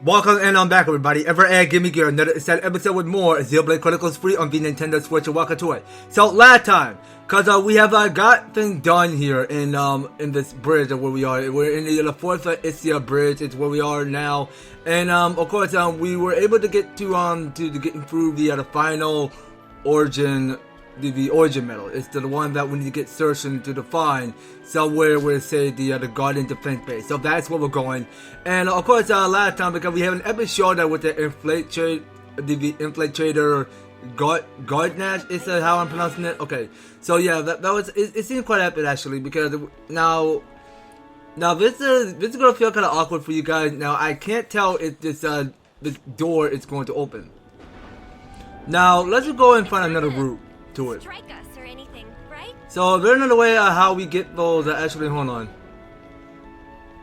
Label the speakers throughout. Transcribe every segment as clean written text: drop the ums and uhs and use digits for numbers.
Speaker 1: Welcome and I'm back, everybody. Give me gear. Another exciting episode with more Xenoblade Chronicles free on the Nintendo Switch. Welcome to it. So last time, cause we have got things done here in this bridge where we are. We're in the Fourth Ixia Bridge. It's where we are now, and of course we were able to get to get through the final origin. The origin medal. It's the one that we need to get searching to define somewhere where say the Guardian Defense Base. So that's where we're going. And of course last time, because we have an epic showdown with the infiltrator Gardnash is how I'm pronouncing it. Okay, so yeah, that was it seemed quite epic actually, because now this is gonna feel kind of awkward for you guys. Now I can't tell if this door is going to open. Now let's just go and find another route to it.
Speaker 2: Strike us or anything, right?
Speaker 1: So there's another way how we get those. Actually, hold on.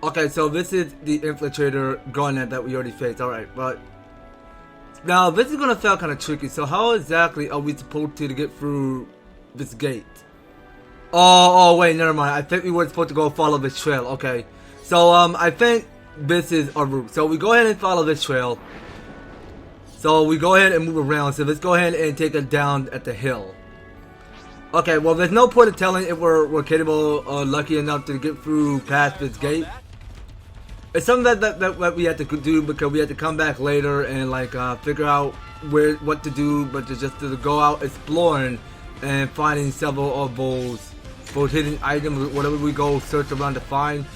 Speaker 1: Okay, so this is the infiltrator Garnet that we already faced. All right, but now this is gonna feel kind of tricky. So how exactly are we supposed to get through this gate? Oh wait, never mind. I think we were supposed to go follow this trail. Okay, so I think this is our route. So we go ahead and follow this trail. So we go ahead and move around. So let's go ahead and take it down at the hill. Okay, well there's no point in telling if we're capable or lucky enough to get through past this gate. It's something that we have to do, because we have to come back later and like figure out what to do, but just to go out exploring and finding several of those hidden items, whatever we go search around to find.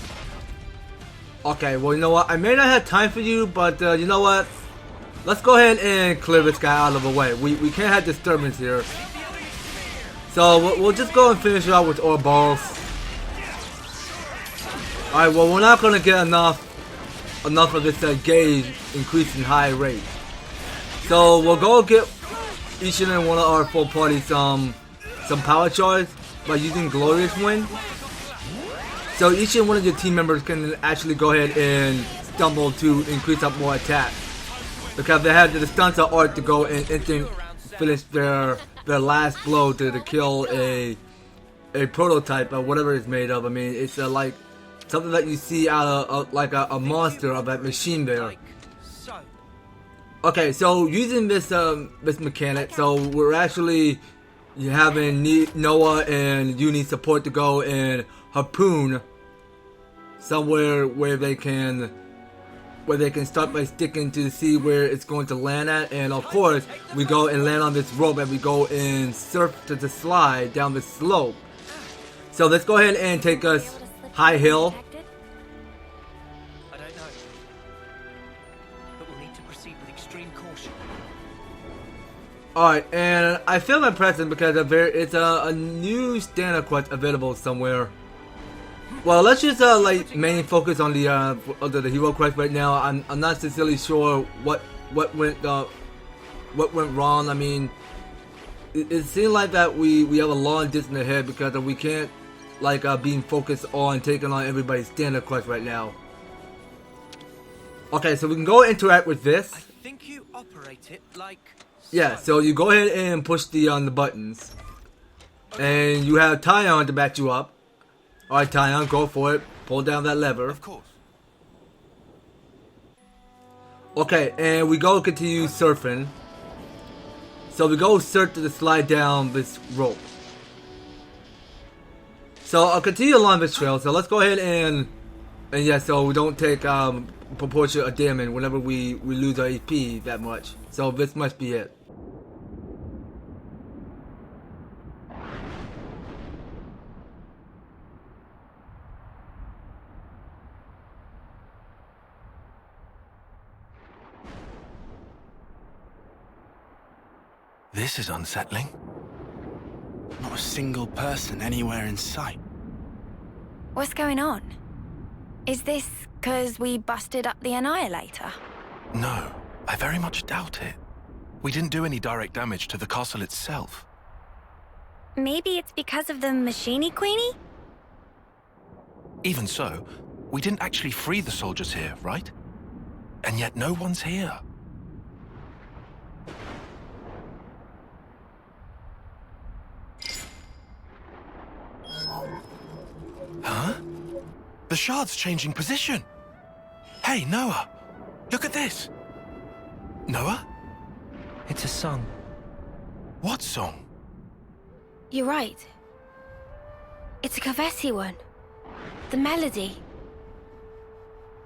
Speaker 1: Okay, well you know what? I may not have time for you, but you know what? Let's go ahead and clear this guy out of the way. We can't have disturbance here. So we'll just go and finish it out with ore balls. Alright, well we're not gonna get enough of this gauge increasing high rate. So we'll go get each and every one of our full party some power charge by using Glorious Wind. So each and one of your team members can actually go ahead and stumble to increase up more attacks, because they have the stunts of art to go and instant finish their last blow to kill a prototype of whatever it's made of. I mean, it's like something that you see out of like a monster of that machine there. Okay, so using this mechanic, so we're actually having Noah and Uni support to go and harpoon somewhere where they can start by sticking to see where it's going to land at, and of course we go and land on this rope and we go and surf to the slide down the slope. So let's go ahead and take us high hill.
Speaker 3: I don't know, but we'll need to proceed with extreme caution.
Speaker 1: Alright, and I feel my presence because it's a new standard quest available somewhere. Well, let's just like mainly focus on the hero quest right now. I'm not sincerely sure what went wrong. I mean, it seemed like that we have a long distance ahead, because we can't like being focused on taking on everybody's standard quest right now. Okay, so we can go interact with this.
Speaker 3: I think you operate it like
Speaker 1: yeah. So you go ahead and push the buttons, and you have Tyon to back you up. Alright, Tyon, go for it. Pull down that lever.
Speaker 3: Of course.
Speaker 1: Okay, and we go continue surfing. So we go surf to slide down this rope. So I'll continue along this trail. So let's go ahead and yeah, so we don't take proportionate damage whenever we lose our AP that much. So this must be it.
Speaker 4: This is unsettling. Not a single person anywhere in sight.
Speaker 2: What's going on? Is this because we busted up the Annihilator?
Speaker 4: No, I very much doubt it. We didn't do any direct damage to the castle itself.
Speaker 2: Maybe it's because of the Machini Queenie?
Speaker 4: Even so, we didn't actually free the soldiers here, right? And yet no one's here. Huh? The shard's changing position. Hey, Noah. Look at this! Noah?
Speaker 3: It's a song.
Speaker 4: What song?
Speaker 5: You're right. It's a Kavesi one. The melody.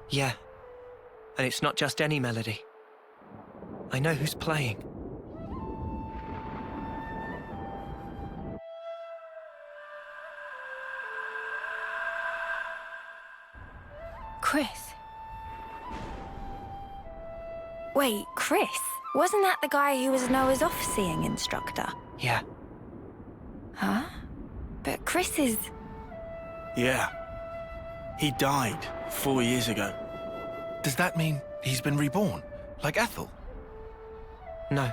Speaker 3: Yeah. And it's not just any melody. I know who's playing.
Speaker 5: Crys.
Speaker 2: Wait, Crys? Wasn't that the guy who was Noah's off-seeing instructor?
Speaker 3: Yeah.
Speaker 2: Huh? But Crys is...
Speaker 6: Yeah. He died 4 years ago.
Speaker 4: Does that mean he's been reborn? Like Ethel?
Speaker 3: No.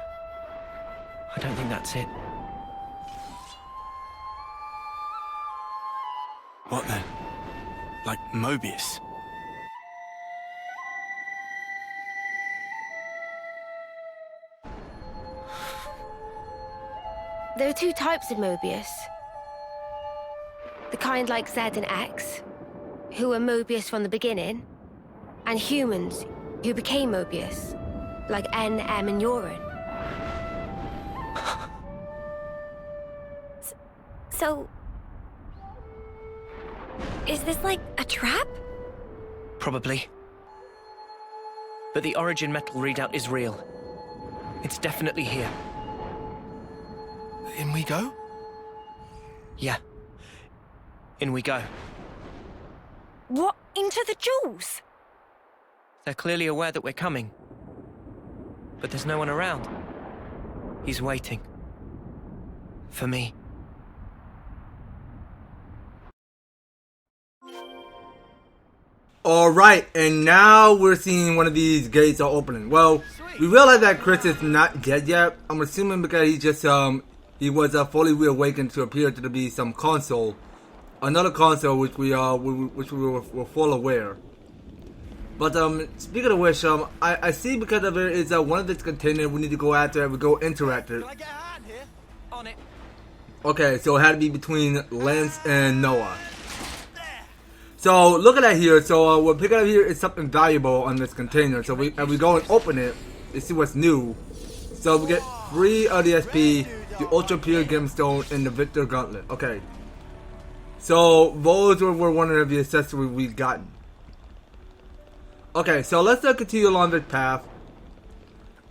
Speaker 3: I don't think that's it.
Speaker 6: What then? Like Mobius?
Speaker 5: There are two types of Mobius. The kind like Z and X, who were Mobius from the beginning, and humans who became Mobius, like N, M, and Urine.
Speaker 2: So... is this like a trap?
Speaker 3: Probably. But the origin metal readout is real. It's definitely here.
Speaker 4: In we go?
Speaker 3: Yeah. In we go.
Speaker 2: What? Into the jewels?
Speaker 3: They're clearly aware that we're coming. But there's no one around. He's waiting. For me.
Speaker 1: Alright, and now we're seeing one of these gates are opening. Well, we realize that Crys is not dead yet. I'm assuming because he just, he was fully reawakened to appear to be some consul. Another consul which we were full aware. But, speaking of which, I see because of it is one of this container we need to go after and we go interact it.
Speaker 3: Can I get a hand here? On it.
Speaker 1: Okay, so it had to be between Lance and Noah. So look at that here. So we're picking up here is something valuable on this container. So we go and open it and see what's new. So we get 3 of the SP, the Ultra Pure Gemstone, and the Victor Gauntlet. Okay. So those were one of the accessories we've gotten. Okay, so let's continue along this path.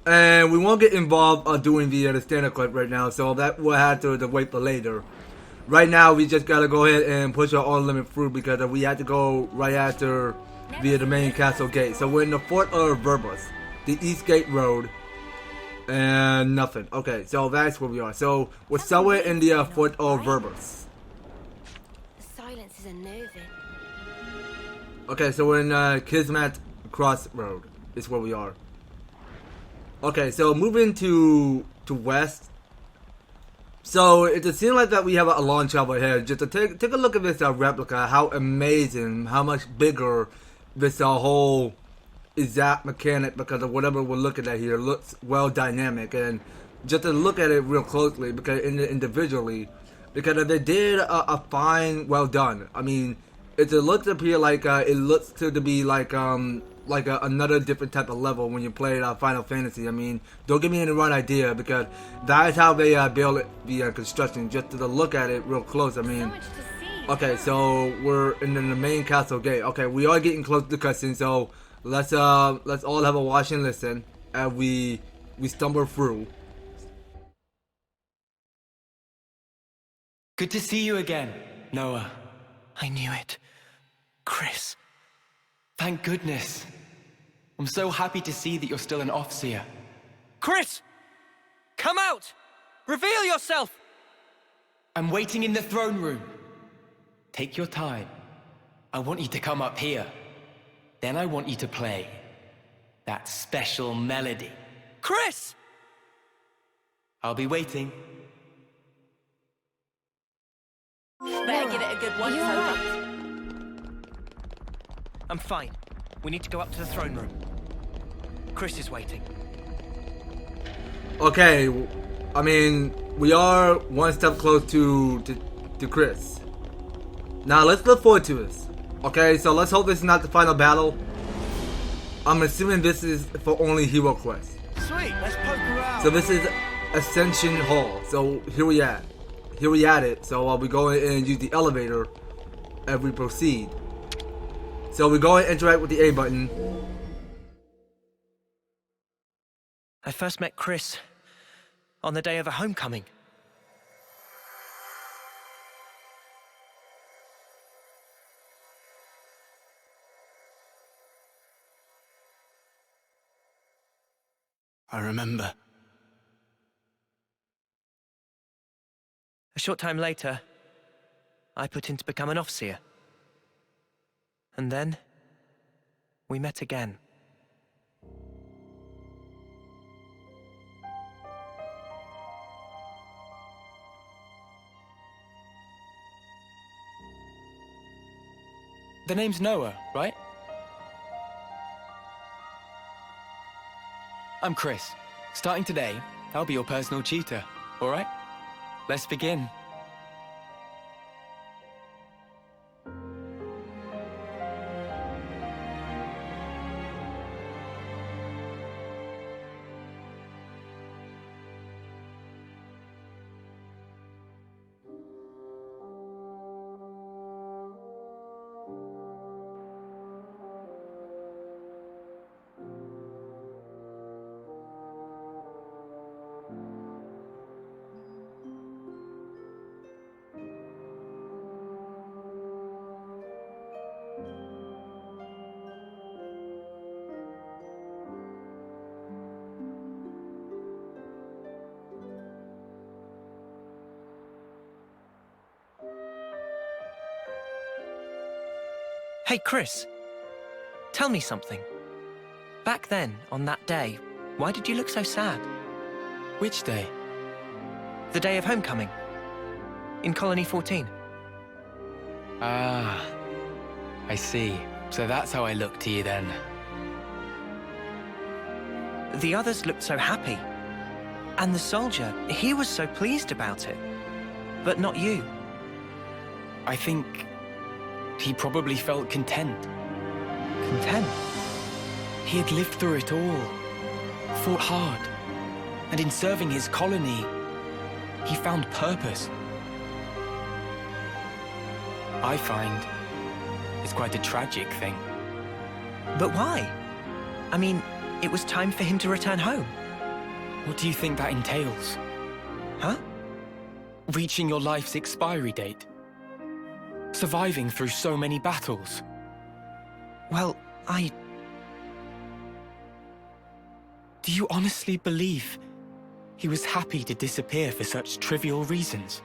Speaker 1: And we won't get involved doing the standard clip right now. So that we'll have to wait for later. Right now, we just gotta go ahead and push our own limit through because we had to go right after via the main castle gate. So we're in the Fourth Ixia Bridge, the East Gate Road, and nothing. Okay, so that's where we are. So we're somewhere in the Fourth Ixia Bridge.
Speaker 5: The silence is unnerving.
Speaker 1: Okay, so we're in Kismet Crossroad is where we are. Okay, so moving to west. So it just seems like that we have a long travel ahead. Just to take a look at this replica, how amazing, how much bigger this whole exact mechanic because of whatever we're looking at here looks well dynamic, and just to look at it real closely because individually, because they did a fine, well done. I mean, it looks up here like it looks to be like another different type of level when you play Final Fantasy. I mean, don't give me any wrong idea because that is how they build it, the construction. Just to look at it real close. I mean, okay, so we're in the main castle gate. Okay, we are getting close to the cutscene, so let's all have a watch and listen as we stumble through.
Speaker 7: Good to see you again, Noah.
Speaker 3: I knew it. Crys.
Speaker 7: Thank goodness. I'm so happy to see that you're still an Offseer.
Speaker 3: Crys! Come out! Reveal yourself!
Speaker 7: I'm waiting in the throne room. Take your time. I want you to come up here. Then I want you to play that special melody.
Speaker 3: Crys!
Speaker 7: I'll be waiting.
Speaker 8: Better give it a good once
Speaker 5: You're
Speaker 8: over.
Speaker 5: right.
Speaker 3: I'm fine. We need to go up to the throne room. Crys is waiting.
Speaker 1: Okay, I mean, we are one step close to Crys. Now let's look forward to this. Okay, so let's hope this is not the final battle. I'm assuming this is for only hero quests.
Speaker 6: Sweet, let's poke around.
Speaker 1: So this is Ascension Hall. So here we at it. So we go in and use the elevator as we proceed. So we go and interact with the A button.
Speaker 3: I first met Crys on the day of a homecoming.
Speaker 6: I remember.
Speaker 3: A short time later, I put in to become an Offseer. And then, we met again.
Speaker 7: The name's Noah, right? I'm Crys. Starting today, I'll be your personal tutor, all right? Let's begin.
Speaker 3: Hey, Crys. Tell me something. Back then, on that day, why did you look so sad?
Speaker 7: Which day?
Speaker 3: The day of homecoming. In Colony 14.
Speaker 7: Ah, I see. So that's how I look to you then.
Speaker 3: The others looked so happy. And the soldier, he was so pleased about it. But not you.
Speaker 7: I think he probably felt content.
Speaker 3: Content?
Speaker 7: He had lived through it all, fought hard, and in serving his colony, he found purpose. I find it's quite a tragic thing.
Speaker 3: But why? I mean, it was time for him to return home.
Speaker 7: What do you think that entails?
Speaker 3: Huh?
Speaker 7: Reaching your life's expiry date. Surviving through so many battles.
Speaker 3: Well,
Speaker 7: Do you honestly believe he was happy to disappear for such trivial reasons?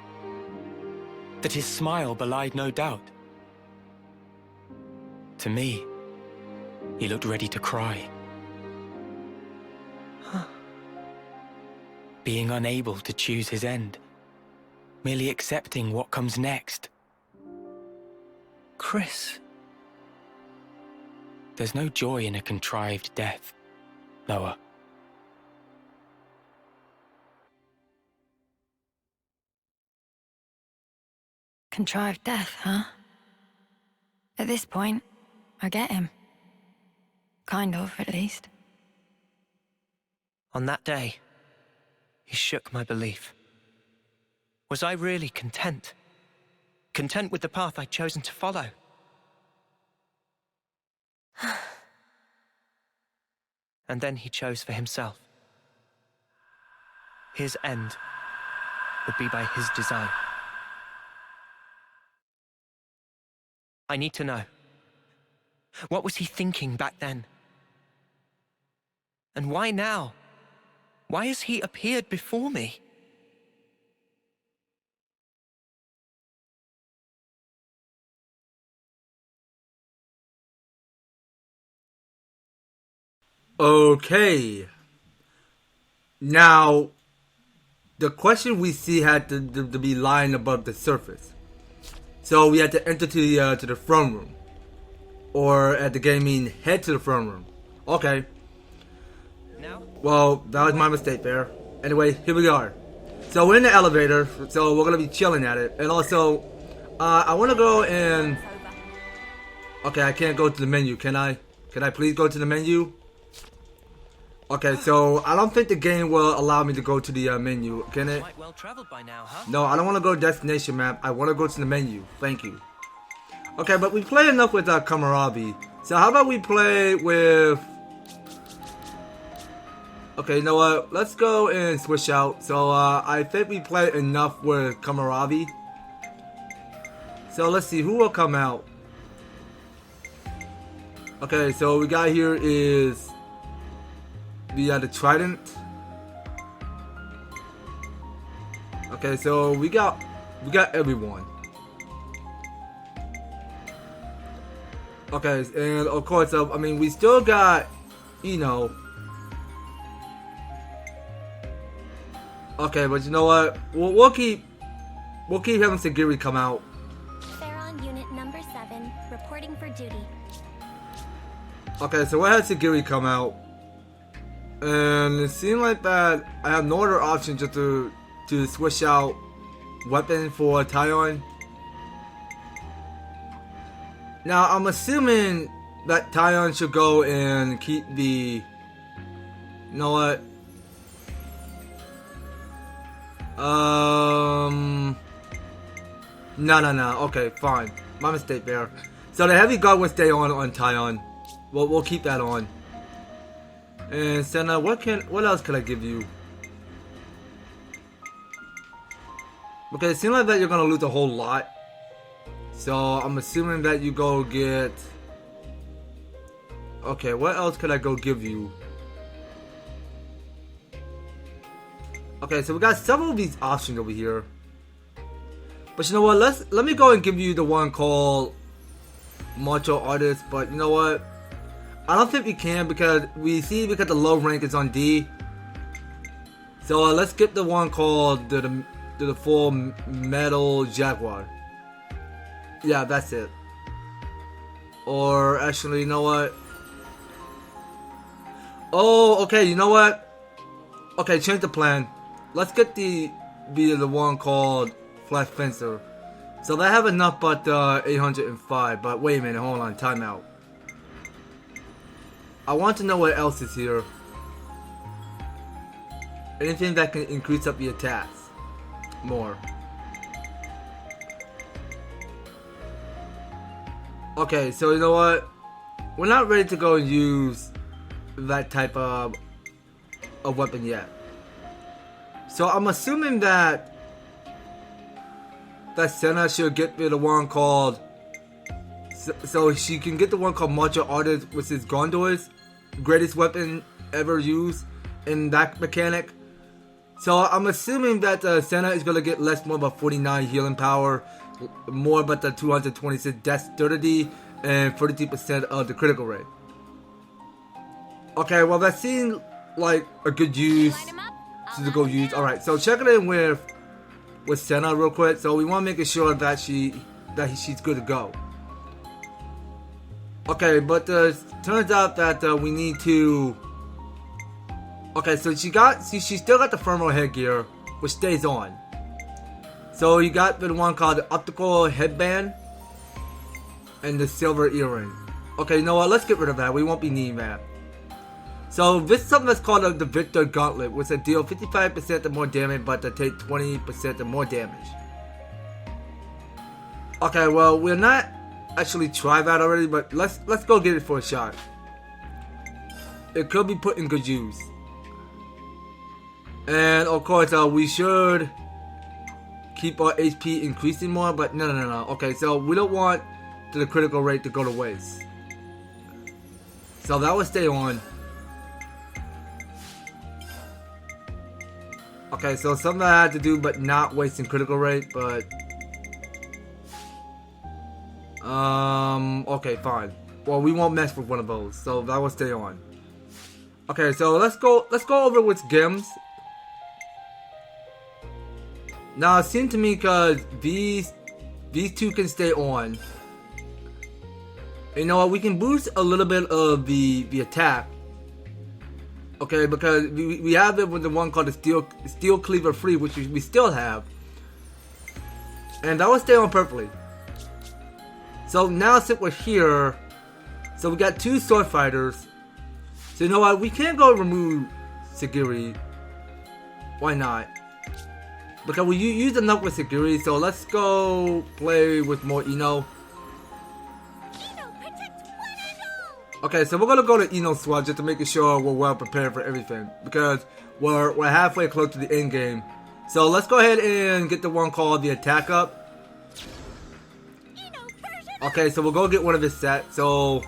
Speaker 7: That his smile belied no doubt? To me, he looked ready to cry.
Speaker 3: Huh.
Speaker 7: Being unable to choose his end. Merely accepting what comes next.
Speaker 3: Crys.
Speaker 7: There's no joy in a contrived death, Noah.
Speaker 2: Contrived death, huh? At this point, I get him. Kind of, at least.
Speaker 3: On that day, he shook my belief. Was I really content? Content with the path I'd chosen to follow? And then he chose for himself. His end would be by his design. I need to know. What was he thinking back then? And why now? Why has he appeared before me?
Speaker 1: Okay. Now, the question we see had to be lying above the surface. So we had to enter to the throne room. Or at the game mean head to the throne room. Okay.
Speaker 3: Now?
Speaker 1: Well, that was my mistake there. Anyway, here we are. So we're in the elevator, so we're gonna be chilling at it. And also, I wanna go and... Okay, I can't go to the menu, can I? Can I please go to the menu? Okay, so I don't think the game will allow me to go to the menu. Can it?
Speaker 3: Quite well traveled by now, huh?
Speaker 1: No, I don't want to go to destination map. I want to go to the menu. Thank you. Okay, but we played enough with Kamarabi. So how about we play with... Okay, you know what? Let's go and switch out. So I think we played enough with Kamarabi. So let's see who will come out. Okay, so we got here is the Trident. Okay, so we got everyone. Okay, and of course, I mean, we still got, you know. Okay, but you know what? We'll keep having Sagiri come out.
Speaker 9: Theron unit number 7 reporting for duty.
Speaker 1: Okay, so I had Sagiri come out, and it seemed like that I have no other option just to switch out weapon for Tyon. Now I'm assuming that Tyon should go and keep the. You know what? No. Okay, fine. My mistake there. So the heavy guard will stay on Tyon. We'll keep that on. And Senna, what else can I give you? Okay, it seems like that you're gonna lose a whole lot. So I'm assuming that you go get. Okay, what else could I go give you? Okay, so we got several of these options over here. But you know what? Let me go and give you the one called Martial Artist. But you know what? I don't think we can because the low rank is on D. So let's get the one called the full Metal Jaguar. Yeah, that's it. Or actually, you know what? Oh, okay. You know what? Okay, change the plan. Let's get the one called Flash Fencer. So they have enough but 805. But wait a minute, hold on, timeout. I want to know what else is here. Anything that can increase up the attacks more. Okay, so you know what? We're not ready to go and use that type of weapon yet. So I'm assuming that Senna should get the one called. So she can get the one called Martial Artist, which is Gondor's greatest weapon ever used in that mechanic. So I'm assuming that Senna is gonna get less more about 49 healing power, more about the 226 dexterity, and 42% of the critical rate. Okay, well that seems like a good use to go use. All right, so check it in with Senna real quick. So we want to make sure that she's good to go. Okay, but turns out that we need to. Okay, so she still got the thermal headgear, which stays on. So you got the one called the optical headband and the silver earring. Okay, you know what? Let's get rid of that. We won't be needing that. So this is something that's called the Victor Gauntlet, which deal 55% the more damage, but to take 20% the more damage. Okay, well we're not actually tried that already, but let's go get it for a shot. It could be put in good use. And of course, we should keep our HP increasing more, but no. Okay, so we don't want the critical rate to go to waste. So that will stay on. Okay, so something I had to do, but not wasting critical rate, but okay, fine. Well, we won't mess with one of those, so that will stay on. Okay, so let's go over with Gems. Now it seems to me because these two can stay on. You know what? We can boost a little bit of the attack. Okay, because we have it with the one called the Steel Cleaver Free, which we still have. And that will stay on perfectly. So now since we're here, So we got 2 sword fighters. So you know what? We can't go remove Sagiri. Why not? Because we used enough with Sagiri, so let's go play with more Ino. Okay, so we're gonna go to Ino Swap just to make sure we're well prepared for everything. Because we're halfway close to the end game. So let's go ahead and get the one called the attack up. Okay, so we'll go get one of his sets. So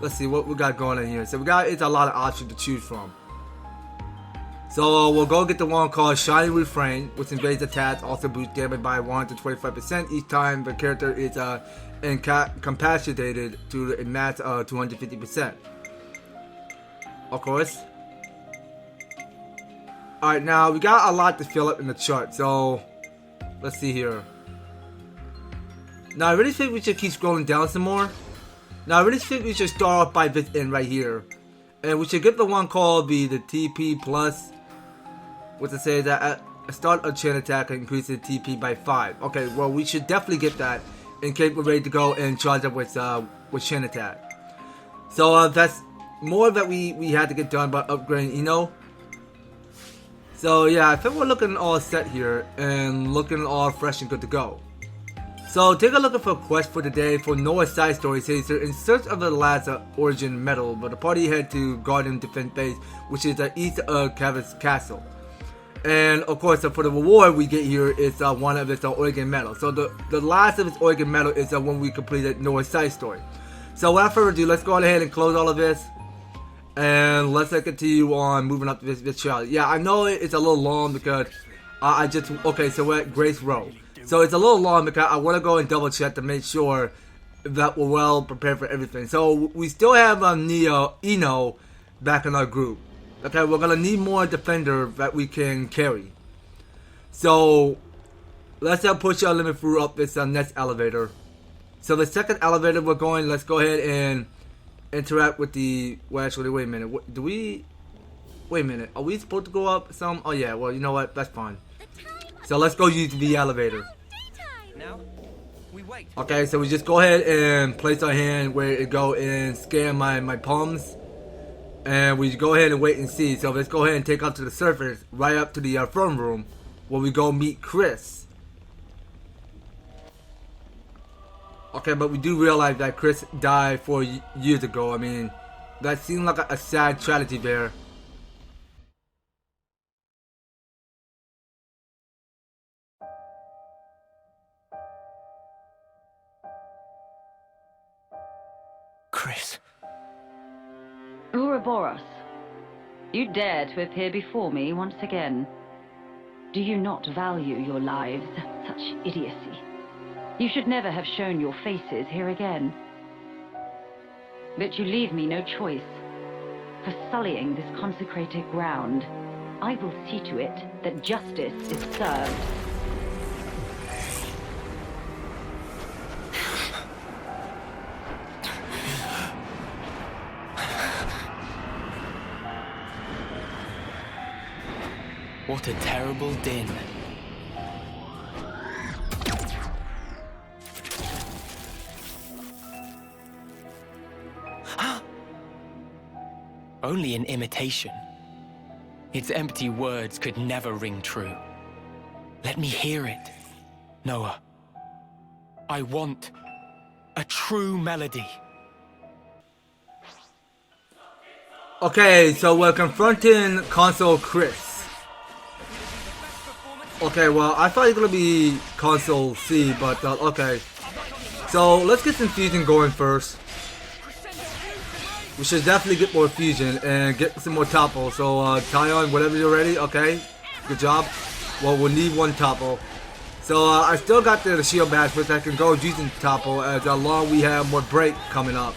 Speaker 1: let's see what we got going on here. So it's a lot of options to choose from. So we'll go get the one called Shiny Refrain, which invades attacks, also boosts damage by 125% each time the character is incapacitated to a max of 250%. Of course. Alright, now we got a lot to fill up in the chart, so let's see here. Now I really think we should keep scrolling down some more. Now I really think we should start off by this end right here. And we should get the one called the TP plus, which it says that at the start of chain attack increases TP by 5. Okay, well we should definitely get that in case we're ready to go and charge up with chain attack. So that's more that we had to get done by upgrading Ino. So yeah, I think we're looking all set here and looking all fresh and good to go. So take a look for a quest for today for Noah's side story. Says they're in search of the last origin medal, but the party head to Garden Defense Base, which is east of Cavis Castle. And of course, for the reward we get here is one of its origin medal. So the last of its origin medal is when we completed Noah's side story. So without further ado, let's go ahead and close all of this. And let's continue on moving up this challenge. Yeah, I know it's a little long because okay, so we're at Grace Row. So it's a little long because I want to go and double check to make sure that we're well prepared for everything. So we still have Ino back in our group. Okay, we're gonna need more defender that we can carry. So let's push our limit through up this next elevator. So the second elevator we're going, let's go ahead and interact with the, well actually wait a minute, wait a minute, are we supposed to go up some? Oh yeah, well you know what, that's fine. So let's go use the elevator.
Speaker 3: Now, we wait.
Speaker 1: Okay, so we just go ahead and place our hand where it go and scan my palms. And we go ahead and wait and see. So let's go ahead and take up to the surface, right up to the throne room, where we go meet Crys. Okay, but we do realize that Crys died 4 years ago. I mean, that seemed like a sad tragedy there.
Speaker 3: Crys.
Speaker 10: Ouroboros, you dare to appear before me once again. Do you not value your lives? Such idiocy. You should never have shown your faces here again. But you leave me no choice. For sullying this consecrated ground, I will see to it that justice is served.
Speaker 7: What a terrible din. Only an imitation. Its empty words could never ring true. Let me hear it, Noah. I want a true melody.
Speaker 1: Okay, so we're confronting Consul Crys. Okay, well, I thought it was gonna be Consul C, but okay. So let's get some fusion going first. We should definitely get more fusion and get some more topple. So Tyon, whenever you're ready, okay. Good job. Well, we'll need one topple. So I still got the shield bash, which I can go using topple as long we have more break coming up.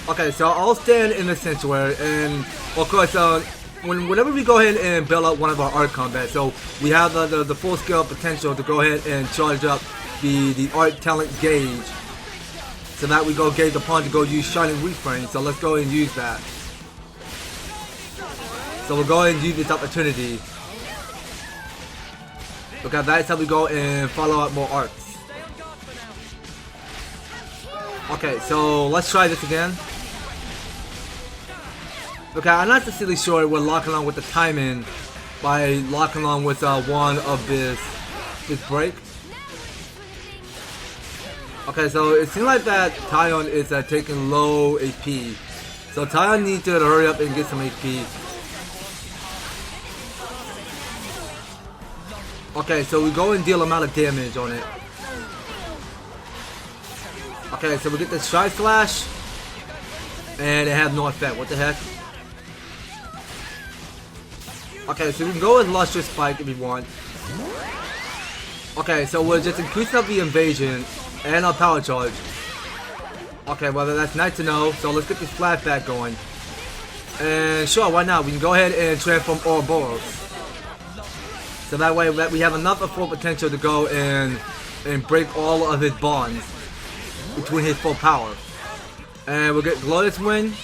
Speaker 1: Okay, so I'll stand in the sanctuary, and of course, whenever we go ahead and build up one of our art combat, so we have the full scale potential to go ahead and charge up the art talent gauge, so that we go gauge upon to go use Shining Refrain. So let's go and use that. So we'll go ahead and use this opportunity. Because that's how we go and follow up more arts. Okay, so let's try this again. Okay, I'm not necessarily sure we're locking on with the timing by locking on with one of this break. Okay, so it seems like that Tyon is taking low HP. So Tyon needs to hurry up and get some HP. Okay, so we go and deal amount of damage on it. Okay, so we get the Strike Slash. And it had no effect. What the heck? Okay, so we can go with Lustrous Spike if we want. Okay, so we're just increasing up the invasion and our power charge. Okay, well that's nice to know. So let's get this flashback going. And sure, why not? We can go ahead and transform Ouroboros. So that way we have enough of full potential to go and break all of his bonds between his full power. And we'll get Glorious Wind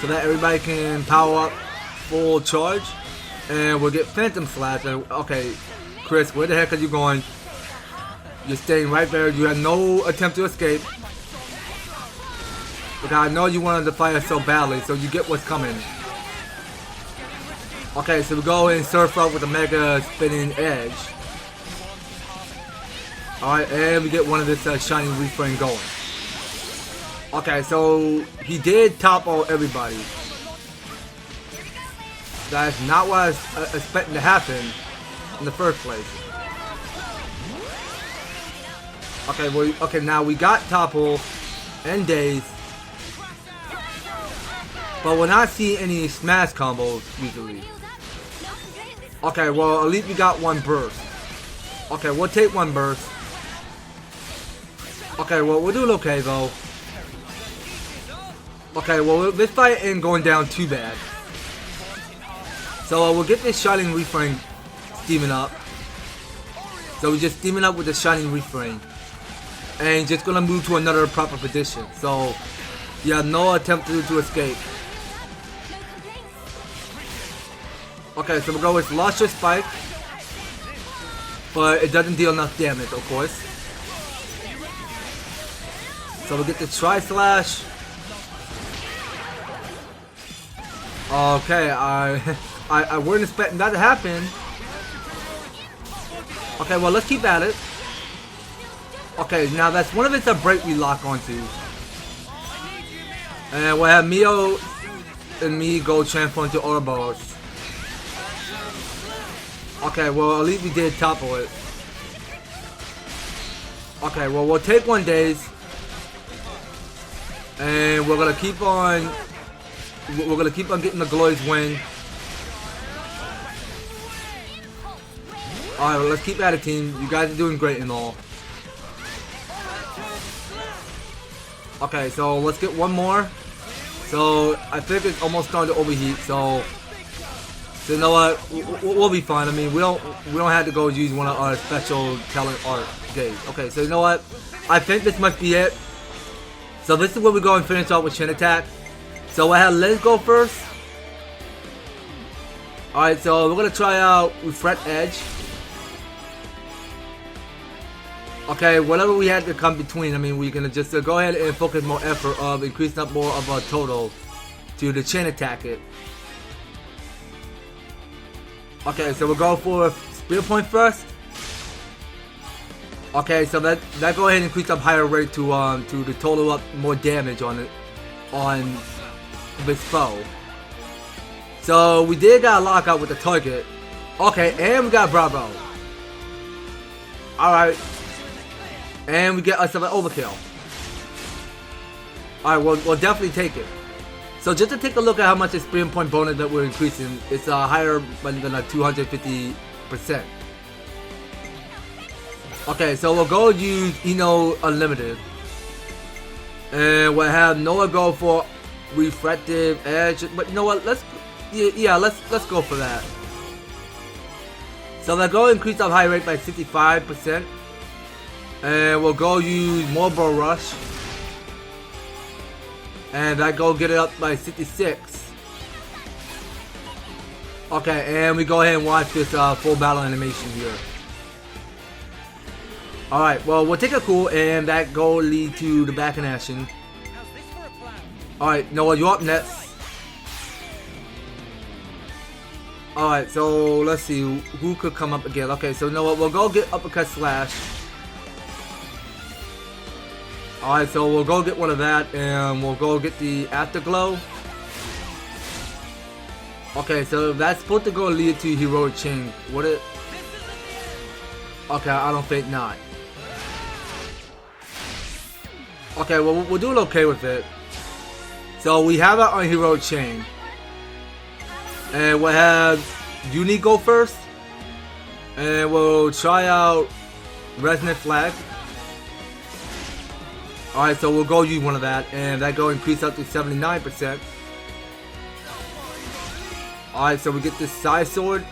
Speaker 1: so that everybody can power up full charge. And we'll get Phantom Slash. And, okay, Chris, where the heck are you going? You're staying right there. You had no attempt to escape. Because I know you wanted to fight us so badly, so you get what's coming. Okay, so we go and surf up with a Mega Spinning Edge. Alright, and we get one of this Shining Refrain going. Okay, so he did topple everybody. That's not what I was expecting to happen in the first place. Okay, well, okay, now we got topple and daze. But we're not seeing any smash combos usually. Okay, well, at least we got one burst. Okay, we'll take one burst. Okay, well, we're doing okay, though. Okay, well, this fight ain't going down too bad. So, we'll get this Shining Refrain steaming up. So, we're just steaming up with the Shining Refrain. And just gonna move to another proper position. So, yeah, no attempt to escape. Okay, so we'll go with Lustrous Spike. But it doesn't deal enough damage, of course. So we'll get the Tri-Slash. Okay, I wasn't expecting that to happen. Okay, well, let's keep at it. Okay, now that's one of it's a break we lock onto. And we'll have Mio and me go transform to Ouroboros. Okay, well, at least we did topple it. Okay, well, we'll take one daze. And we're gonna keep on getting the Glorious Wind. Alright, well, let's keep at it, team. You guys are doing great and all. Okay, so let's get one more. So I think it's almost starting to overheat, so you know what? We'll be fine. I mean, we don't have to go use one of our special talent art days. Okay, so you know what? I think this must be it. So this is where we go and finish off with Chain Attack. So I have Let's Go first. Alright, so we're gonna try out Reflect Edge. Okay, whatever we had to come between, I mean, we're gonna just go ahead and focus more effort of increasing up more of our total to the Chain Attack it. Okay, so we'll go for Spear Point first. Okay, so that go ahead and increase up higher rate to the total up more damage on it on this foe. So we did got a lockout with the target. Okay, and we got Bravo. Alright. And we get us an overkill. Alright, we'll definitely take it. So just to take a look at how much experience point bonus that we're increasing, it's higher than 250%. Okay, so we'll go use Unlimited. And we'll have Noah go for Reflective Edge. But you know what, let's go for that. So they'll go increase our high rate by 55%. And we'll go use Mobile Rush. And I go get it up by 66. Okay, and we go ahead and watch this full battle animation here. Alright, well, we'll take a cool, and that goal lead to the back in action. Alright, Noah, you're up next. Alright, so let's see who could come up again. Okay, so Noah, we'll go get uppercut slash. Alright, so we'll go get one of that, and we'll go get the afterglow. Okay, so that's supposed to go lead to heroic chain. Would it? Okay, I don't think not. Okay, well, we're doing okay with it. So we have our heroic chain. And we'll have Uni go first. And we'll try out Resonant Flag. Alright, so we'll go use one of that. And that go increase up to 79%. Alright, so we get this side sword.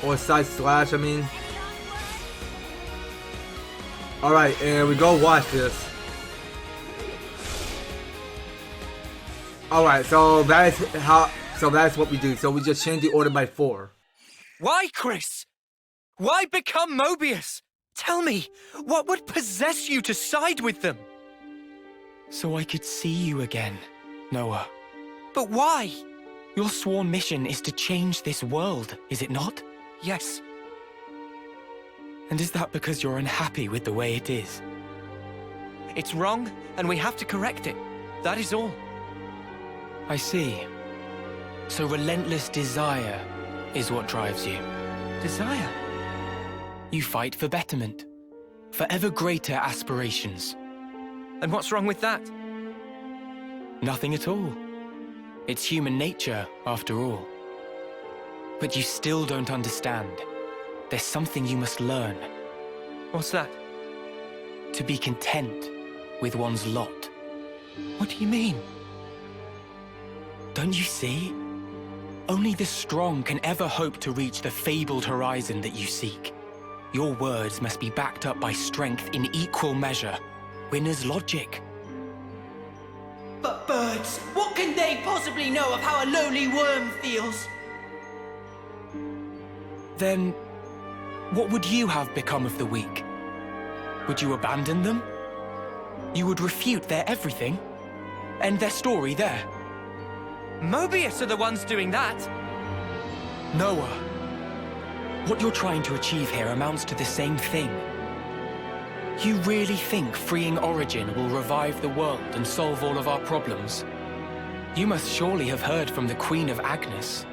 Speaker 1: Or side slash, I mean. Alright, and we go watch this. Alright, so that's what we do. So we just change the order by 4.
Speaker 3: Why, Crys? Why become Mobius? Tell me, what would possess you to side with them?
Speaker 7: So I could see you again, Noah.
Speaker 3: But why?
Speaker 7: Your sworn mission is to change this world, is it not?
Speaker 3: Yes.
Speaker 7: And is that because you're unhappy with the way it is?
Speaker 3: It's wrong, and we have to correct it. That is all.
Speaker 7: I see. So relentless desire is what drives you.
Speaker 3: Desire?
Speaker 7: You fight for betterment, for ever greater aspirations.
Speaker 3: And what's wrong with that?
Speaker 7: Nothing at all. It's human nature, after all. But you still don't understand. There's something you must learn.
Speaker 3: What's that?
Speaker 7: To be content with one's lot.
Speaker 3: What do you mean?
Speaker 7: Don't you see? Only the strong can ever hope to reach the fabled horizon that you seek. Your words must be backed up by strength in equal measure. Winner's logic.
Speaker 8: But birds, what can they possibly know of how a lowly worm feels?
Speaker 7: Then, what would you have become of the weak? Would you abandon them? You would refute their everything? End their story there?
Speaker 3: Mobius are the ones doing that!
Speaker 7: Noah, what you're trying to achieve here amounts to the same thing. You really think freeing Origin will revive the world and solve all of our problems? You must surely have heard from the Queen of Agnes,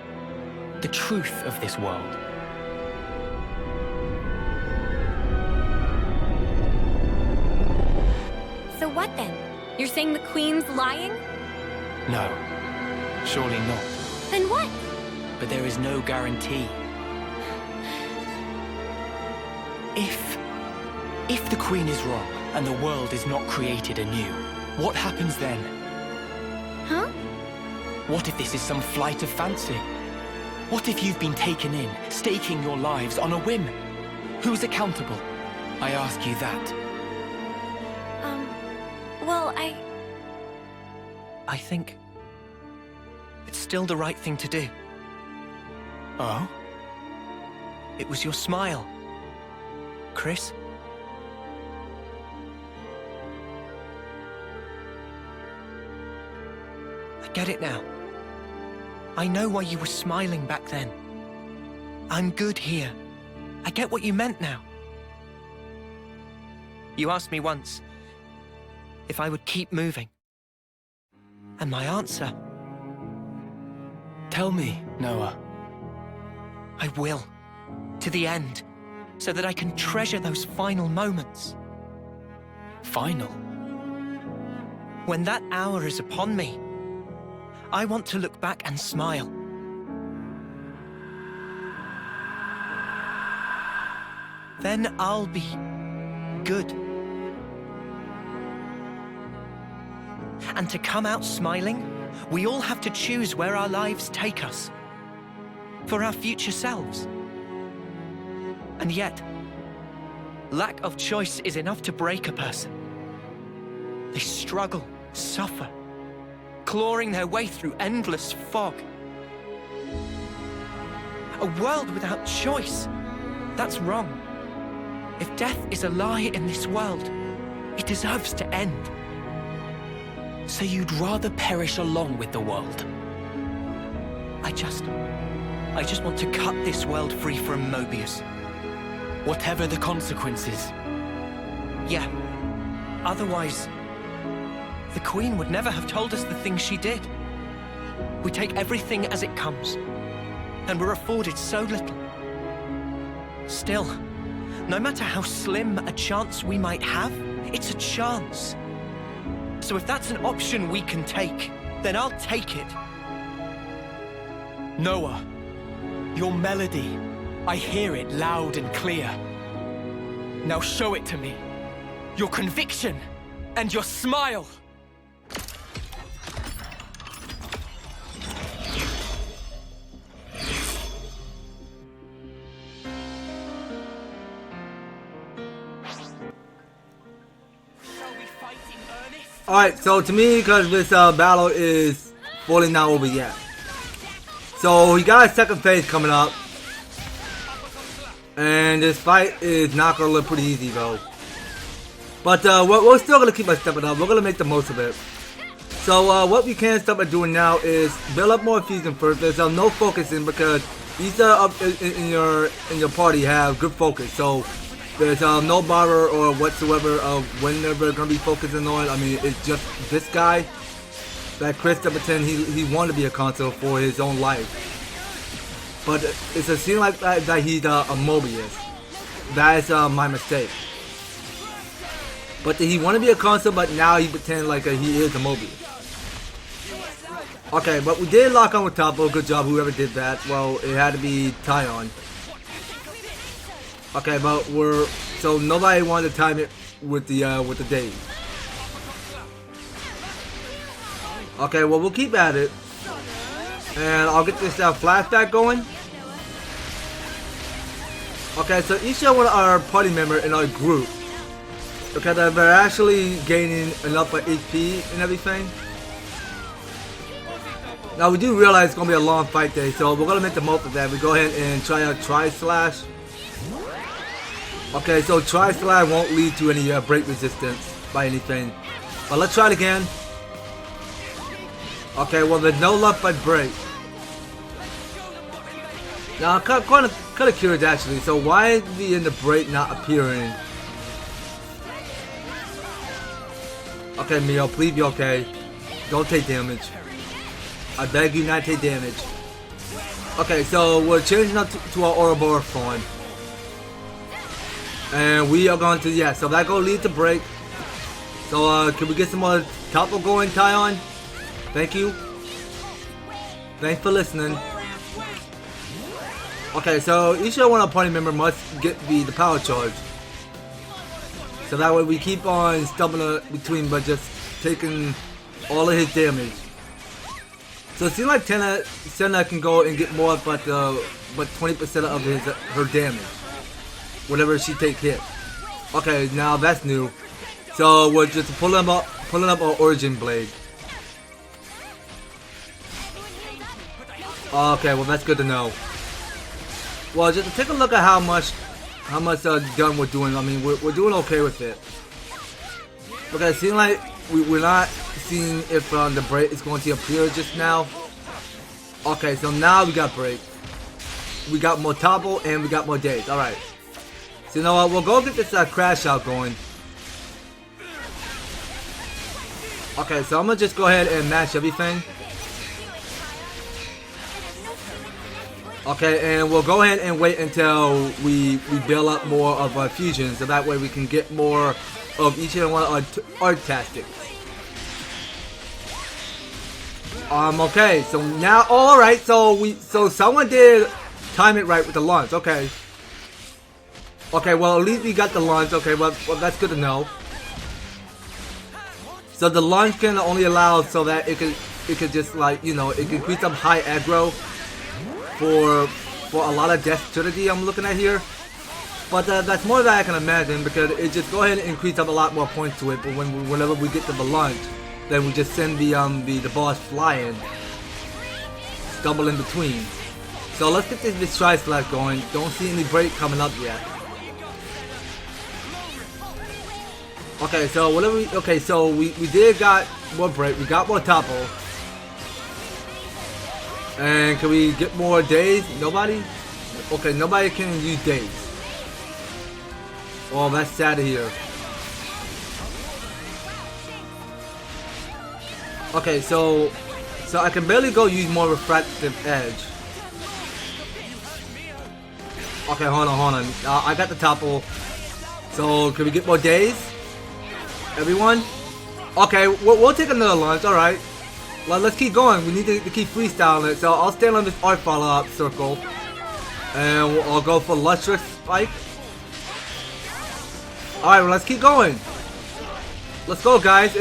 Speaker 7: the truth of this world.
Speaker 9: So what then? You're saying the Queen's lying?
Speaker 7: No, surely not.
Speaker 9: Then what?
Speaker 7: But there is no guarantee. If the Queen is wrong and the world is not created anew, what happens then?
Speaker 9: Huh?
Speaker 7: What if this is some flight of fancy? What if you've been taken in, staking your lives on a whim? Who's accountable? I ask you that.
Speaker 9: Well,
Speaker 3: I think it's still the right thing to do.
Speaker 7: Oh?
Speaker 3: It was your smile, Crys. I get it now. I know why you were smiling back then. I'm good here. I get what you meant now. You asked me once if I would keep moving. And my answer...
Speaker 7: Tell me, Noah.
Speaker 3: I will. To the end. So that I can treasure those final moments.
Speaker 7: Final?
Speaker 3: When that hour is upon me, I want to look back and smile. Then I'll be good. And to come out smiling, we all have to choose where our lives take us. For our future selves. And yet, lack of choice is enough to break a person. They struggle, suffer, clawing their way through endless fog. A world without choice, that's wrong. If death is a lie in this world, it deserves to end.
Speaker 7: So you'd rather perish along with the world?
Speaker 3: I just want to cut this world free from Mobius.
Speaker 7: Whatever the consequences.
Speaker 3: Yeah. Otherwise, the Queen would never have told us the things she did. We take everything as it comes, and we're afforded so little. Still, no matter how slim a chance we might have, it's a chance. So if that's an option we can take, then I'll take it.
Speaker 7: Noah, your melody, I hear it loud and clear. Now show it to me. Your conviction and your smile.
Speaker 1: Alright, so to me, because this battle is fully not over yet. So we got a second phase coming up. And this fight is not going to look pretty easy though. But we're still going to keep on stepping up. We're going to make the most of it. So what we can start by doing now is build up more fusion first. There's no focusing because these up in your party have good focus. So there's no bother or whatsoever of when they're going to be focusing on. I mean, it's just this guy. That Crys to pretend he wanted to be a consul for his own life. But it's a scene like that he's a Mobius. That is my mistake. But he want to be a consul, but now he pretend like he is a Mobius. Okay, but we did lock on with Topo. Good job, whoever did that. Well, it had to be Tyon. Okay, but so nobody wanted to time it with the days. Okay, well we'll keep at it, and I'll get this flashback going. Okay, so each of our party member in our group, okay, they're actually gaining enough HP and everything. Now we do realize it's gonna be a long fight day, so we're gonna make the most of that. We go ahead and try a tri-slash. Okay, so tri-slash won't lead to any break resistance by anything, but let's try it again. Okay, well there's no luck by break. Now I'm kind of curious actually. So why is the in the break not appearing? Okay, Mio, please be okay. Don't take damage. I beg you not take damage. Okay, so we're changing up to our Ouroboros form. And we are going to, so that gonna lead to break. So can we get some more Topo going, Tyon? Thank you. Thanks for listening. Okay, so each one of our party member must get the power charge. So that way we keep on stumbling between but just taking all of his damage. So it seems like Senna can go and get more but 20% of her damage. Whenever she takes hit. Okay, now that's new. So we're just pulling up our origin blade. Okay, well that's good to know. Well, just to take a look at how much gun we're doing. I mean, we're doing okay with it. Okay, it seems like we're not seeing if the break is going to appear just now. Okay, so now we got break. We got more Topo and we got more days. All right. So you know what? We'll go get this crash out going. Okay, so I'm gonna just go ahead and match everything. Okay, and we'll go ahead and wait until we build up more of our fusions, so that way we can get more of each and one of our tactics. Okay, so now, alright, so someone did time it right with the launch, okay. Okay, well at least we got the launch, okay, well that's good to know. So the launch can only allow so that it could just like, you know, it can increase up high aggro for a lot of dexterity I'm looking at here. But that's more than I can imagine, because it just go ahead and increase up a lot more points to it. But whenever we get to the launch, then we just send the boss flying, stumble in between. So let's get this tri-slash going. Don't see any break coming up yet. Okay, so whatever we did got more break, we got more topple. And can we get more days? Nobody? Okay, nobody can use days. Oh, that's sad to hear. Okay, so I can barely go use more refractive edge. Okay, hold on. I got the topple. So can we get more days? Everyone? Okay, we'll take another lunch. All right. Well, let's keep going. We need to keep freestyling it. So I'll stand on this art follow-up circle, and I'll go for lustrous spike. All right, well, let's keep going. Let's go, guys.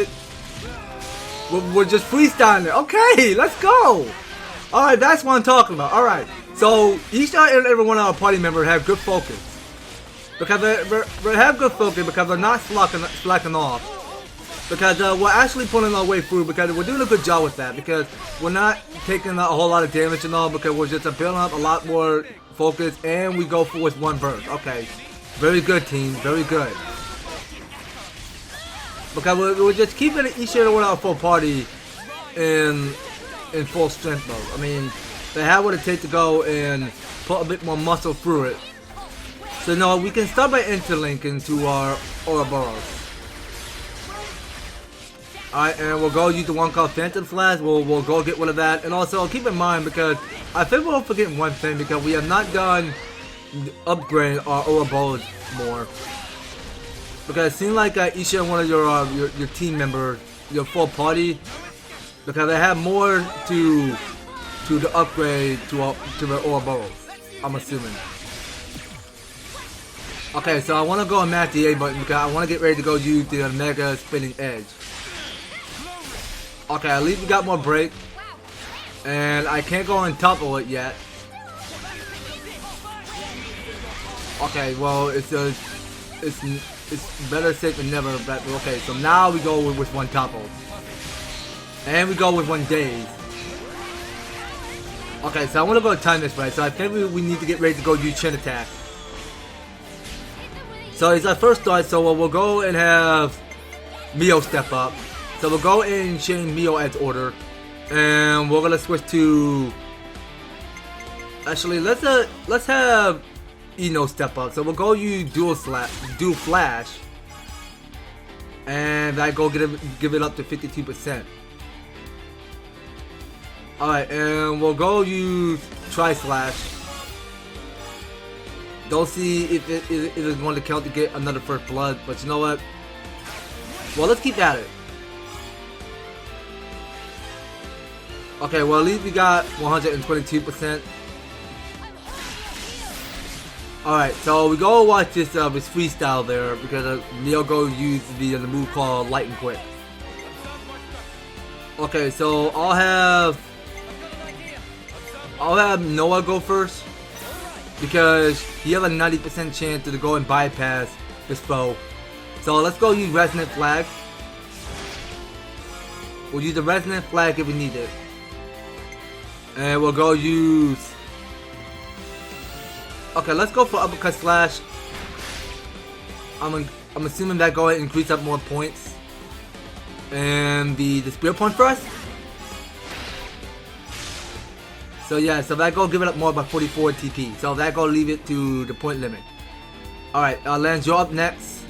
Speaker 1: We're just freestyling it. Okay, let's go. All right, that's what I'm talking about. All right. So each and every one of our party members have good focus. Because they have good focus because they're not slacking off. Because we're actually pulling our way through because we're doing a good job with that. Because we're not taking a whole lot of damage and all because we're just building up a lot more focus and we go for with one burst. Okay. Very good, team. Very good. Because we're just keeping each and every one of our full party in full strength mode. I mean, they have what it takes to go and put a bit more muscle through it. So no, we can start by interlinking to our Ouroboros. Alright, and we'll go use the one called Phantom Slash. We'll go get rid of that. And also keep in mind because I think we're forgetting one thing because we have not done upgrade our Ouroboros more. Because it seems like each and one of your team members, your full party, because they have more to the upgrade to the Ouroboros. I'm assuming. Okay, so I want to go and match the A button because I want to get ready to go use the Mega Spinning Edge. Okay, at least we got more break. And I can't go and topple it yet. Okay, well, it's better safe than never. But okay, so now we go with one topple. And we go with one daze. Okay, so I want to go time this right. So I think we need to get ready to go use Chin Attack. So it's our first start, so we'll go and have Mio step up. So we'll go and change Mio as order. And we're gonna switch to... Actually, let's have Ino step up. So we'll go use dual flash. And I go give it up to 52%. Alright, and we'll go use Tri-Slash. Don't see if it is going to count to get another first blood, but you know what? Well, let's keep at it. Okay, well at least we got 122%. Alright, so we go watch this freestyle there because Neo go use the move called Light and Quick. Okay, so I'll have Noah go first. Because he has a 90% chance to go and bypass this foe. So let's go use Resonant Flag. We'll use the Resonant Flag if we need it. And we'll go use... Okay, let's go for Uppercut Slash. I'm assuming that go ahead and increase up more points. And the Spear Punch for us. So yeah, so that go give it up more by 44 TP. So that go leave it to the point limit. Alright, Lance, you're up next.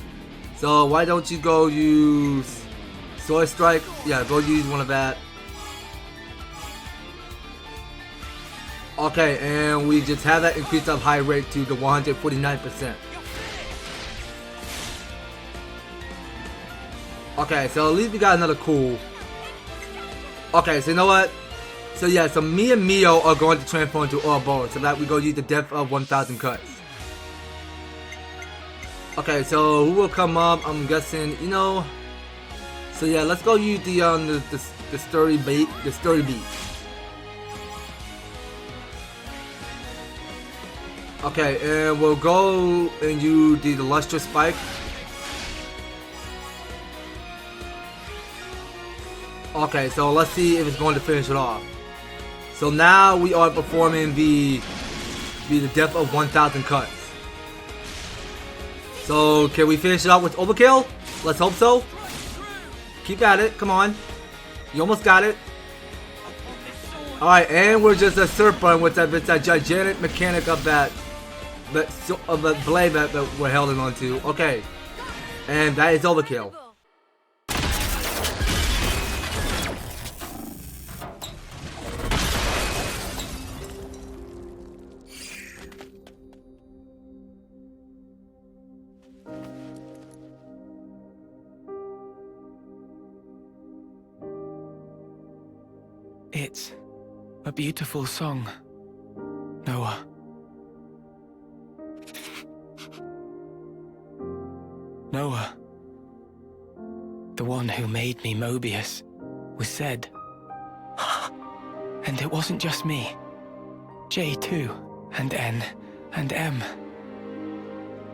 Speaker 1: So why don't you go use Sword Strike? Yeah, go use one of that. Okay, and we just have that increased up high rate to the 149%. Okay, so at least we got another cool. Okay, so you know what? So yeah, so me and Mio are going to transform into Ouroboros so that we go use the depth of 1,000 cuts. Okay, so who will come up? I'm guessing, you know. So yeah, let's go use the sturdy beat. Okay, and we'll go and use the lustrous spike. Okay, so let's see if it's going to finish it off. So now we are performing the depth of 1,000 cuts. So, can we finish it out with overkill? Let's hope so. Keep at it. Come on. You almost got it. Alright, and we're just a serpent with that gigantic mechanic of that blade that we're holding on to. Okay. And that is overkill.
Speaker 7: It's a beautiful song, Noah. Noah, the one who made me Mobius, was said. And it wasn't just me. J too, and N, and M.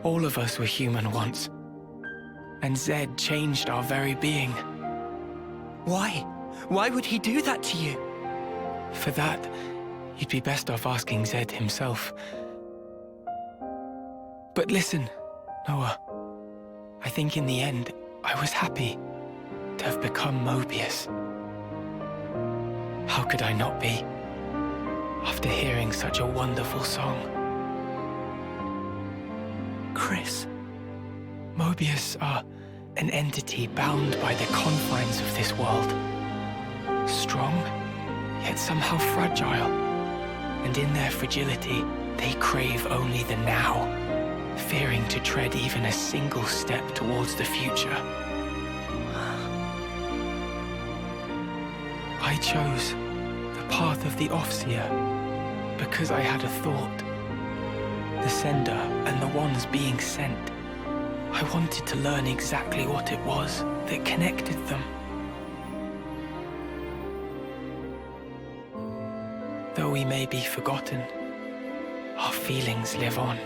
Speaker 7: All of us were human once. And Zed changed our very being.
Speaker 3: Why? Why would he do that to you?
Speaker 7: For that, you'd be best off asking Zed himself. But listen, Noah. I think in the end, I was happy to have become Mobius. How could I not be, after hearing such a wonderful song?
Speaker 3: Crys.
Speaker 7: Mobius are an entity bound by the confines of this world. Strong, yet somehow fragile. And in their fragility, they crave only the now, fearing to tread even a single step towards the future. I chose the path of the Ixia because I had a thought. The sender and the ones being sent. I wanted to learn exactly what it was that connected them. Though we may be forgotten, our feelings live on.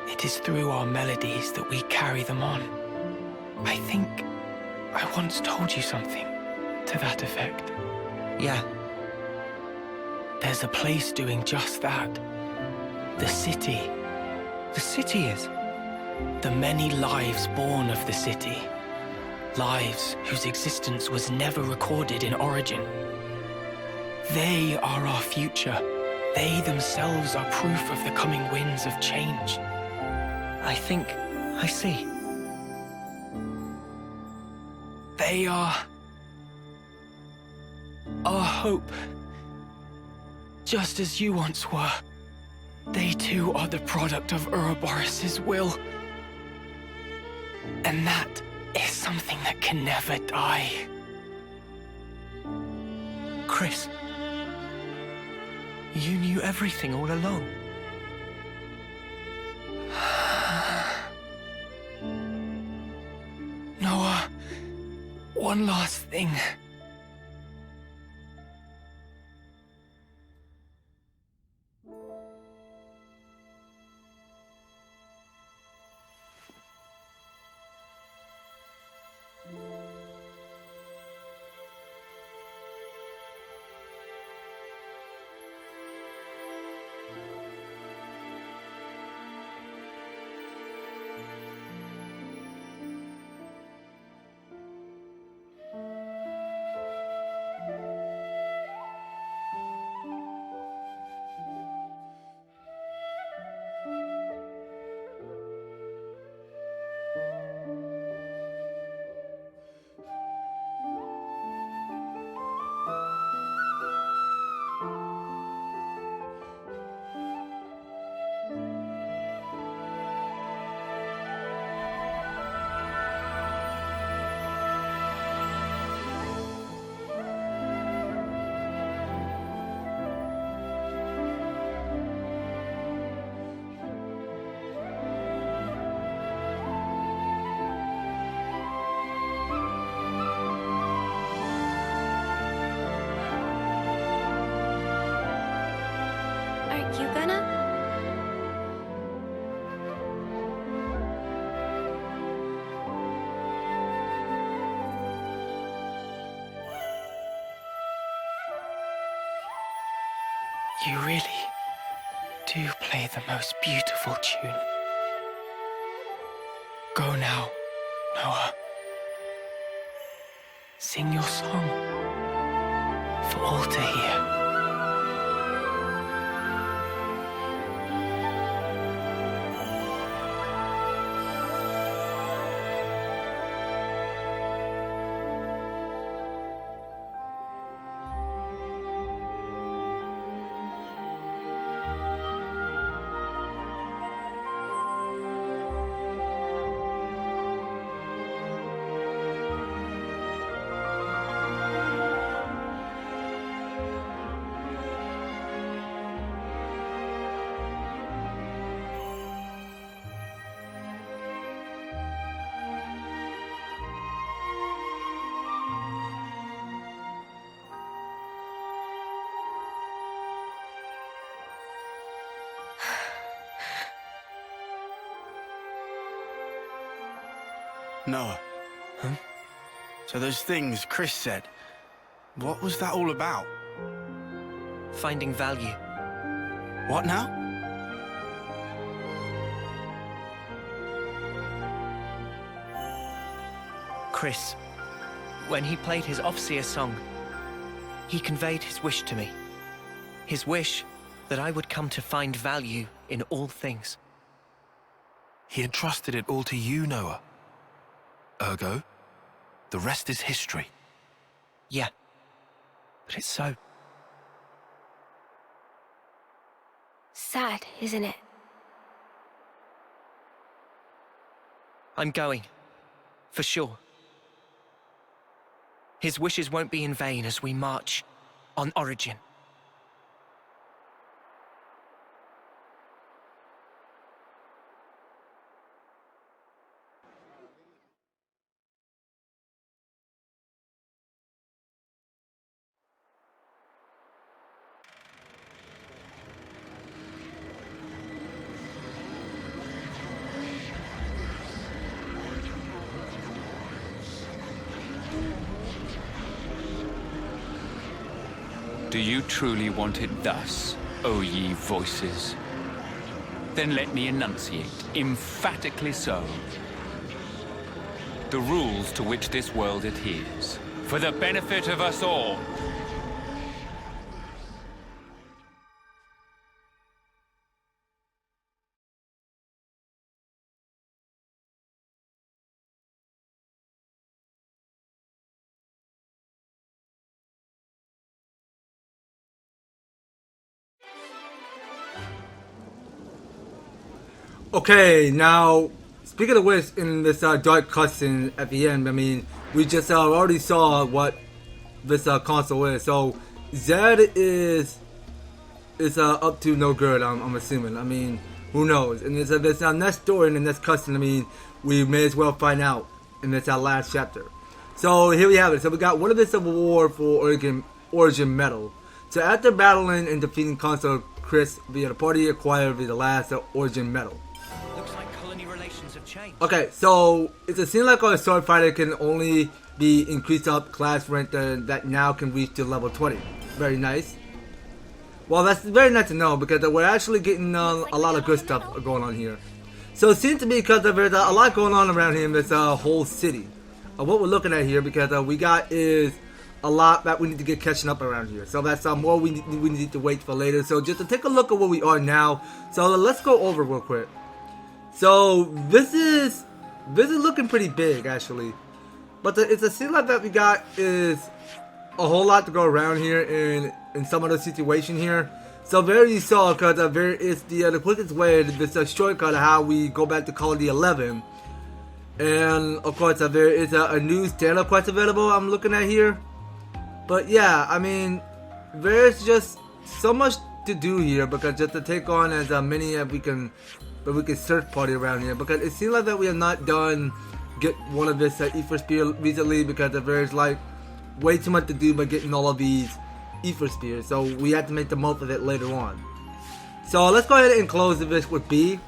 Speaker 7: It is through our melodies that we carry them on. I think I once told you something to that effect.
Speaker 3: Yeah.
Speaker 7: There's a place doing just that. The city.
Speaker 3: The city is?
Speaker 7: The many lives born of the city. Lives whose existence was never recorded in origin. They are our future. They themselves are proof of the coming winds of change.
Speaker 3: I think I see.
Speaker 7: They are our hope. Just as you once were. They too are the product of Ouroboros' will. And that is something that can never die.
Speaker 3: Crys, you knew everything all along.
Speaker 7: Noah, one last thing.
Speaker 5: You gonna?
Speaker 7: You really do play the most beautiful tune. Sing your song for all to hear.
Speaker 6: Noah.
Speaker 7: Huh?
Speaker 6: So those things Chris said, what was that all about?
Speaker 3: Finding value.
Speaker 6: What now?
Speaker 3: Chris, when he played his Ixia song, he conveyed his wish to me. His wish that I would come to find value in all things.
Speaker 4: He entrusted it all to you, Noah. Ergo, the rest is history.
Speaker 3: Yeah, but it's so.
Speaker 5: Sad, isn't it?
Speaker 3: I'm going, for sure. His wishes won't be in vain as we march on Origin.
Speaker 11: Do you truly want it thus, O ye voices? Then let me enunciate, emphatically so, the rules to which this world adheres, for the benefit of us all.
Speaker 1: Okay, now, speaking of which, in this dark cutscene at the end, I mean, we just already saw what this console is. So, Zed is up to no good, I'm assuming. I mean, who knows? And this next story and the next cutscene, I mean, we may as well find out in this last chapter. So, here we have it. So, we got one of this award for Origin Medal. So, after battling and defeating Consul Crys via the party acquired via the last Origin Medal.
Speaker 3: Looks like colony relations have changed.
Speaker 1: Okay, so it seems like our sword fighter can only be increased up class rank that now can reach to level 20. Very nice. Well, that's very nice to know because we're actually getting a lot of good stuff going on here. So it seems to be because there's a lot going on around here in this whole city. What we're looking at here because we got is a lot that we need to get catching up around here. So that's more we need to wait for later. So just to take a look at where we are now. So let's go over real quick. So this is looking pretty big actually, but it's a scene like that we got is a whole lot to go around here in some of the situation here. So there you saw because there is the quickest way, this shortcut of how we go back to Colony 11, and of course there is a new stand-up quest available. I'm looking at here, but yeah, I mean there's just so much to do here because just to take on as many as we can. But we can search party around here because it seems like that we have not done get one of this ether spear recently because there's like way too much to do by getting all of these ether spears. So we have to make the most of it later on. So let's go ahead and close this with B.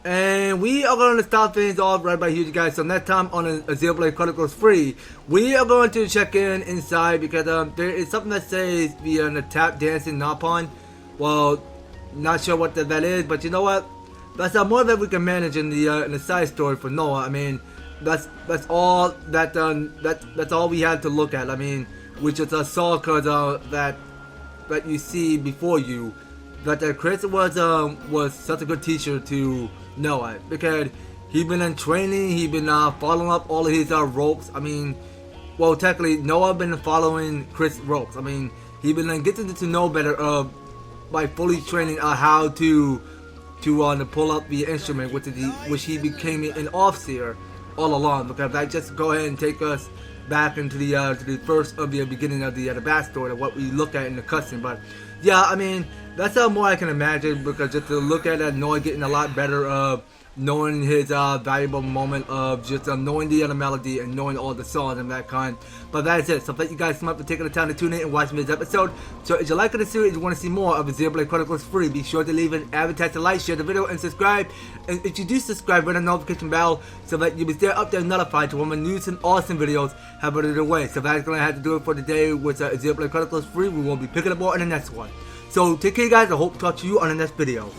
Speaker 1: And we are going to stop things off right by here, you guys. So next time on a Xenoblade Chronicles free, we are going to check in inside because there is something that says the tap dancing Napon. Well, not sure what that is, but you know what? That's more that we can manage in the side story for Noah. I mean, that's all that's all we had to look at. I mean, we just saw because that you see before you that Crys was such a good teacher to Noah, because he been in training, he been following up all of his ropes. I mean, well, technically Noah been following Crys' ropes. I mean, he been getting to know better by fully training how to pull up the instrument, which he became an officer all along. Because that just go ahead and take us back into the first of the beginning of the backstory of what we look at in the cutscene. But yeah, I mean, that's how more I can imagine, because just to look at that, Noah getting a lot better of knowing his valuable moment of just knowing the melody and knowing all the songs and that kind. But that's it. So thank you guys so much for taking the time to tune in and watch this episode. So if you like the series, you want to see more of the Xenoblade Chronicles free, be sure to leave an EverTastic like, share the video, and subscribe. And if you do subscribe, ring the notification bell so that you'll be there up there notified to when my new and awesome videos have it away. So that's going to have to do it for today with Xenoblade Chronicles free. We will be picking up more in the next one. So take care guys, I hope to talk to you on the next video.